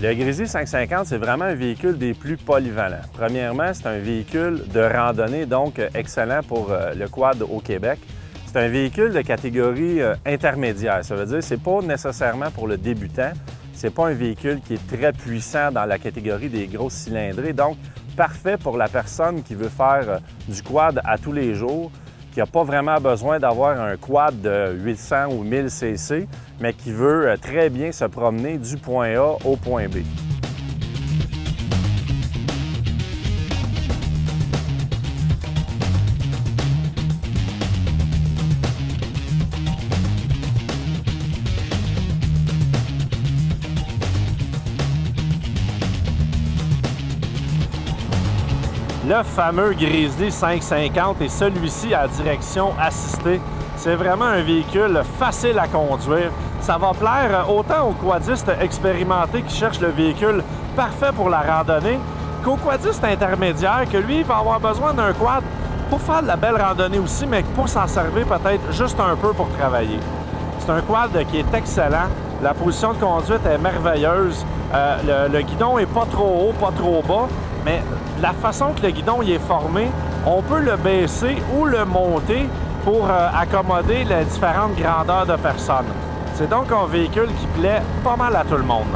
Le Grizzly 550, c'est vraiment un véhicule des plus polyvalents. Premièrement, c'est un véhicule de randonnée, donc excellent pour le quad au Québec. C'est un véhicule de catégorie intermédiaire. Ça veut dire que ce n'est pas nécessairement pour le débutant. Ce n'est pas un véhicule qui est très puissant dans la catégorie des grosses cylindrées. Donc, parfait pour la personne qui veut faire du quad à tous les jours, qui n'a pas vraiment besoin d'avoir un quad de 800 ou 1000 cc, mais qui veut très bien se promener du point A au point B. Le fameux Grizzly 550 et celui-ci à direction assistée. C'est vraiment un véhicule facile à conduire. Ça va plaire autant aux quadistes expérimentés qui cherchent le véhicule parfait pour la randonnée qu'aux quadistes intermédiaires que lui va avoir besoin d'un quad pour faire de la belle randonnée aussi, mais pour s'en servir peut-être juste un peu pour travailler. C'est un quad qui est excellent. La position de conduite est merveilleuse. Le guidon n'est pas trop haut, pas trop bas, mais la façon que le guidon y est formé, on peut le baisser ou le monter pour accommoder les différentes grandeurs de personnes. C'est donc un véhicule qui plaît pas mal à tout le monde.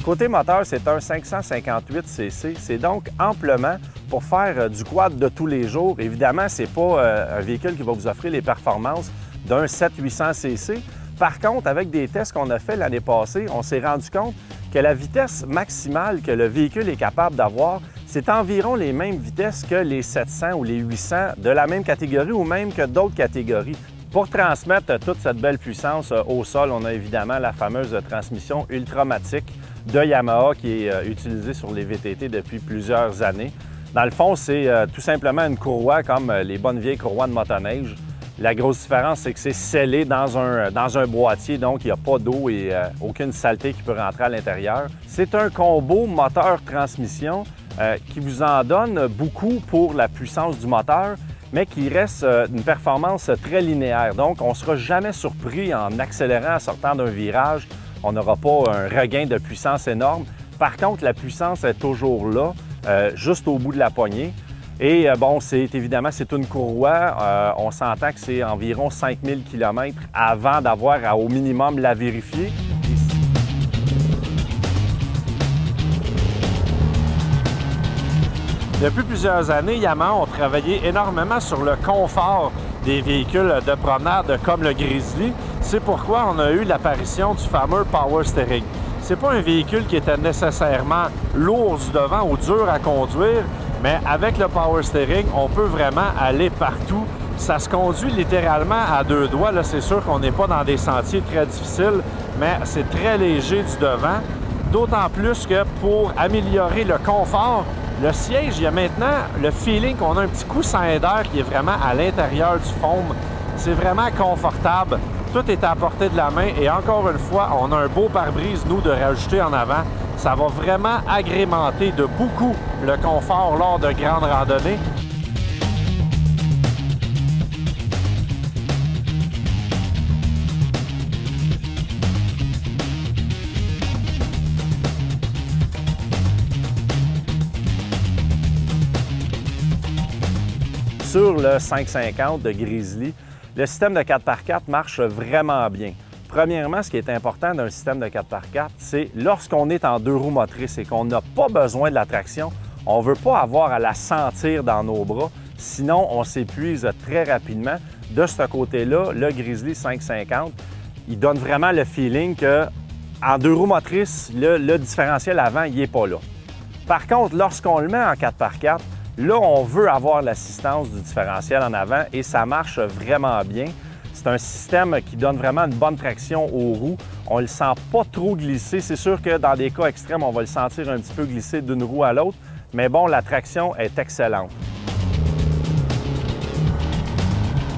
Côté moteur, c'est un 558 cc. C'est donc amplement pour faire du quad de tous les jours. Évidemment, ce n'est pas un véhicule qui va vous offrir les performances d'un 700-800 cc. Par contre, avec des tests qu'on a fait l'année passée, on s'est rendu compte que la vitesse maximale que le véhicule est capable d'avoir, c'est environ les mêmes vitesses que les 700 ou les 800 de la même catégorie ou même que d'autres catégories. Pour transmettre toute cette belle puissance au sol, on a évidemment la fameuse transmission Ultramatic de Yamaha qui est utilisée sur les VTT depuis plusieurs années. Dans le fond, c'est tout simplement une courroie comme les bonnes vieilles courroies de motoneige. La grosse différence, c'est que c'est scellé dans un boîtier, donc il n'y a pas d'eau et aucune saleté qui peut rentrer à l'intérieur. C'est un combo moteur-transmission qui vous en donne beaucoup pour la puissance du moteur, mais qui reste une performance très linéaire. Donc, on ne sera jamais surpris en accélérant en sortant d'un virage. On n'aura pas un regain de puissance énorme. Par contre, la puissance est toujours là, juste au bout de la poignée. Et bon, évidemment, c'est une courroie. On s'entend que c'est environ 5000 km avant d'avoir au minimum la vérifier. Depuis plusieurs années, Yamaha ont travaillé énormément sur le confort des véhicules de promenade comme le Grizzly. C'est pourquoi on a eu l'apparition du fameux Power Steering. C'est pas un véhicule qui était nécessairement lourd du devant ou dur à conduire, mais avec le Power Steering, on peut vraiment aller partout. Ça se conduit littéralement à deux doigts. Là, c'est sûr qu'on n'est pas dans des sentiers très difficiles, mais c'est très léger du devant. D'autant plus que pour améliorer le confort, le siège, il y a maintenant le feeling qu'on a un petit coussin d'air qui est vraiment à l'intérieur du foam. C'est vraiment confortable. Tout est à portée de la main et encore une fois, on a un beau pare-brise, nous, de rajouter en avant. Ça va vraiment agrémenter de beaucoup le confort lors de grandes randonnées. Sur le 550 de Grizzly, le système de 4x4 marche vraiment bien. Premièrement, ce qui est important d'un système de 4x4, c'est lorsqu'on est en deux roues motrices et qu'on n'a pas besoin de la traction, on ne veut pas avoir à la sentir dans nos bras, sinon on s'épuise très rapidement. De ce côté-là, le Grizzly 550, il donne vraiment le feeling qu'en deux roues motrices, le différentiel avant, il n'est pas là. Par contre, lorsqu'on le met en 4x4, là, on veut avoir l'assistance du différentiel en avant et ça marche vraiment bien. C'est un système qui donne vraiment une bonne traction aux roues. On ne le sent pas trop glisser. C'est sûr que dans des cas extrêmes, on va le sentir un petit peu glisser d'une roue à l'autre. Mais bon, la traction est excellente.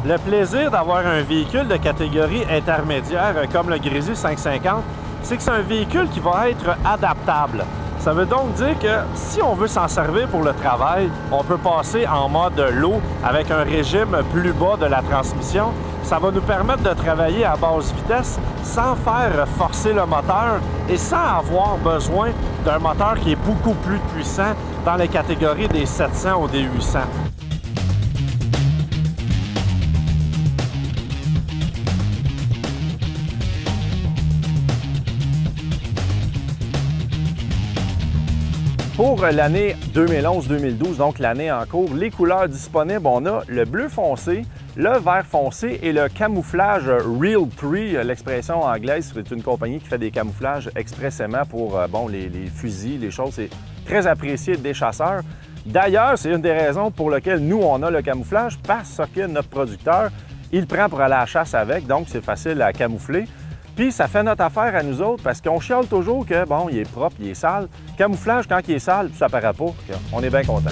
Le plaisir d'avoir un véhicule de catégorie intermédiaire comme le Grizzly 550, c'est que c'est un véhicule qui va être adaptable. Ça veut donc dire que si on veut s'en servir pour le travail, on peut passer en mode low avec un régime plus bas de la transmission. ça va nous permettre de travailler à basse vitesse sans faire forcer le moteur et sans avoir besoin d'un moteur qui est beaucoup plus puissant dans les catégories des 700 ou des 800. Pour l'année 2011-2012, donc l'année en cours, les couleurs disponibles, on a le bleu foncé, le vert foncé et le camouflage Realtree, l'expression anglaise, c'est une compagnie qui fait des camouflages expressément pour les fusils, les choses, c'est très apprécié des chasseurs. D'ailleurs, c'est une des raisons pour lesquelles nous, on a le camouflage, parce que notre producteur, il le prend pour aller à la chasse avec, donc c'est facile à camoufler. Puis ça fait notre affaire à nous autres parce qu'on chiale toujours que, bon, il est propre, il est sale. Camouflage, quand il est sale, ça paraît pas. On est bien content.